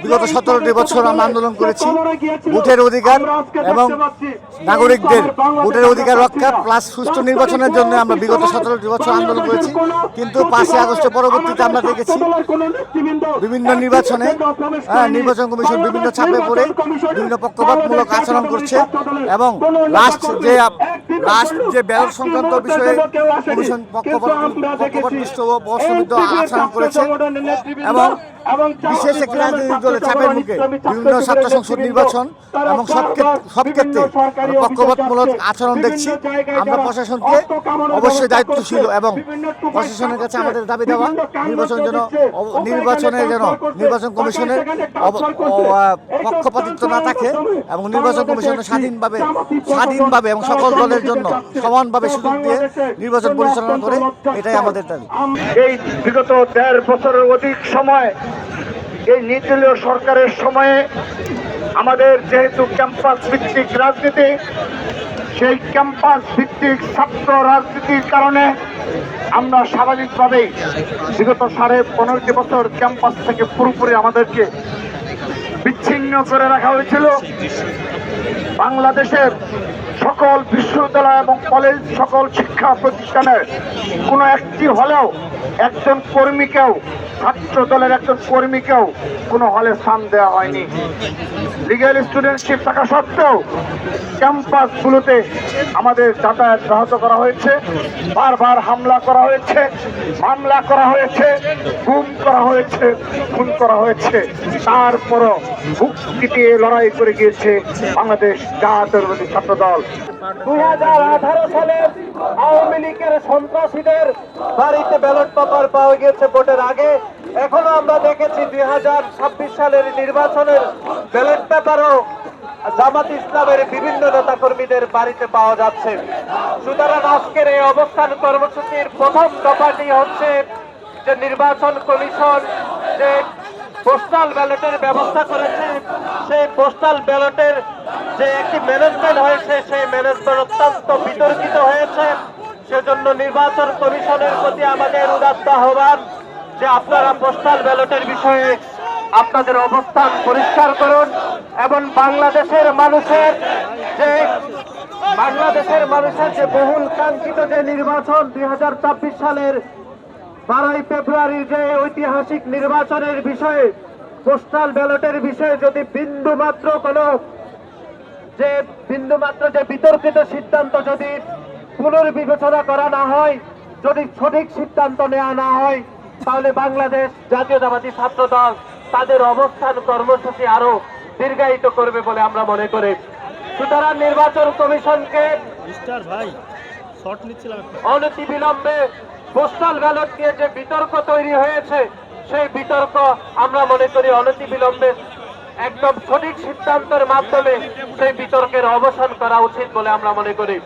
বিগত 17টি বছর আমরা আন্দোলন করেছি ভোটের অধিকার এবং নাগরিকদের ভোটের অধিকার রক্ষা প্লাস সুষ্ঠু নির্বাচনের জন্য আমরা বিগত 17টি বছর আন্দোলন করেছি। কিন্তু 5 আগস্টের পরবর্তীতে আমরা দেখেছি বিভিন্ন নির্বাচনে নির্বাচন কমিশন বিভিন্ন চাপে পড়ে বিভিন্ন পক্ষপাতমূলক আচরণ করছে এবং লাস্ট যে ব্যালট সংক্রান্ত বিষয়ে কমিশন পক্ষপাতদুষ্ট ও প্রশ্নবিদ্ধ আচরণ করেছে এবং বিশেষ একটি রাজনৈতিক দলের চাপের মুখে বিভিন্ন ছাত্র সংসদ নির্বাচন এবং সব ক্ষেত্রে পক্ষপাতমূলক আচরণ দেখছি। আমরা প্রশাসনকে অবশ্যই দায়িত্বশীল এবং প্রশাসনের কাছে আমাদের দাবি দেওয়া নির্বাচন কমিশনের পক্ষপাতিত্ব না থাকে এবং নির্বাচন কমিশনের স্বাধীনভাবে এবং সকল দলের জন্য সমানভাবে সুযোগ দিয়ে নির্বাচন পরিচালনা করে, এটাই আমাদের দাবি। এই বিগত 1.5 বছরের অধিক সময় এই নির্দলীয় সরকারের সময়ে আমাদের যেহেতু ক্যাম্পাস ভিত্তিক রাজনীতি, সেই ক্যাম্পাস ভিত্তিক ছাত্র রাজনীতির কারণে আমরা স্বাভাবিকভাবেই বিগত 15.5 বছর ক্যাম্পাস থেকে পুরোপুরি আমাদেরকে বিচ্ছিন্ন করে রাখা হয়েছিল। বাংলাদেশের সকল বিশ্ববিদ্যালয় এবং কলেজ, সকল শিক্ষা প্রতিষ্ঠানের কোনো একটি হলেও একজন কর্মীকেও, ছাত্র দলের একজন কর্মীকেও কোনো হলে স্থান দেওয়া হয়নি। লিগ্যাল স্টুডেন্টশিপ থাকা সত্ত্বেও ক্যাম্পাসগুলোতে আমাদের যাতায়াত ব্যাহত করা হয়েছে, বারবার হামলা করা হয়েছে, মামলা করা হয়েছে, গুম করা হয়েছে, খুন করা হয়েছে। তারপরও বুক চিতিয়ে লড়াই করে গিয়েছে বাংলাদেশ জাতীয়তাবাদী ছাত্র দল। 2018 সালে আওয়ামী লীগের সন্ত্রাসীদের বাড়িতে ব্যালট পেপার পাওয়া গেছে ভোটের আগে। এখনো আমরা দেখেছি 2026 সালের নির্বাচনের ব্যালট পেপারও জামাত ইসলামের বিভিন্ন নেতাকর্মীদের বাড়িতে পাওয়া যাচ্ছে। সুতরাং আজকের এই অবস্থান কর্মসূচির প্রথম দফাটি হচ্ছে যে নির্বাচন কমিশন যে পোস্টাল ব্যালটের ব্যবস্থা করেছে, সেই পোস্টাল ব্যালটের যে একটি ম্যানেজমেন্ট হয়েছে, সেই ম্যানেজমেন্ট অত্যন্ত বিতর্কিত হয়েছে। সেজন্য নির্বাচন কমিশনের প্রতি আমাদের উদাত্ত আহ্বান যে আপনারা পোস্টাল ব্যালটের বিষয়ে আপনাদের অবস্থান পরিষ্কার করুন এবং বাংলাদেশের মানুষের যে বহুল কাঙ্ক্ষিত যে নির্বাচন 2024 সালের 12 ফেব্রুয়ারির যে ঐতিহাসিক নির্বাচনের বিষয়ে পোস্টাল ব্যালটের বিষয়ে যদি বিন্দুমাত্র যে বিতর্কিত সিদ্ধান্ত যদি পুনর্বিবেচনা করা না হয়, যদি সঠিক সিদ্ধান্ত নেওয়া না হয়, তাহলে বাংলাদেশ জাতীয়তাবাদী ছাত্র দল তাদের অবস্থান কর্মসূচি আরো দীর্ঘায়িত করবে বলে আমরা মনে করি। সুতরাং নির্বাচন কমিশনকে অনতিবিলম্বে পোস্টাল ব্যালট নিয়ে যে বিতর্ক তৈরি হয়েছে, সেই বিতর্ক আমরা মনে করি অনতিবিলম্বে একদম সঠিক সিদ্ধান্তের মাধ্যমে সেই বিতর্কের অবসান করা উচিত বলে আমরা মনে করি।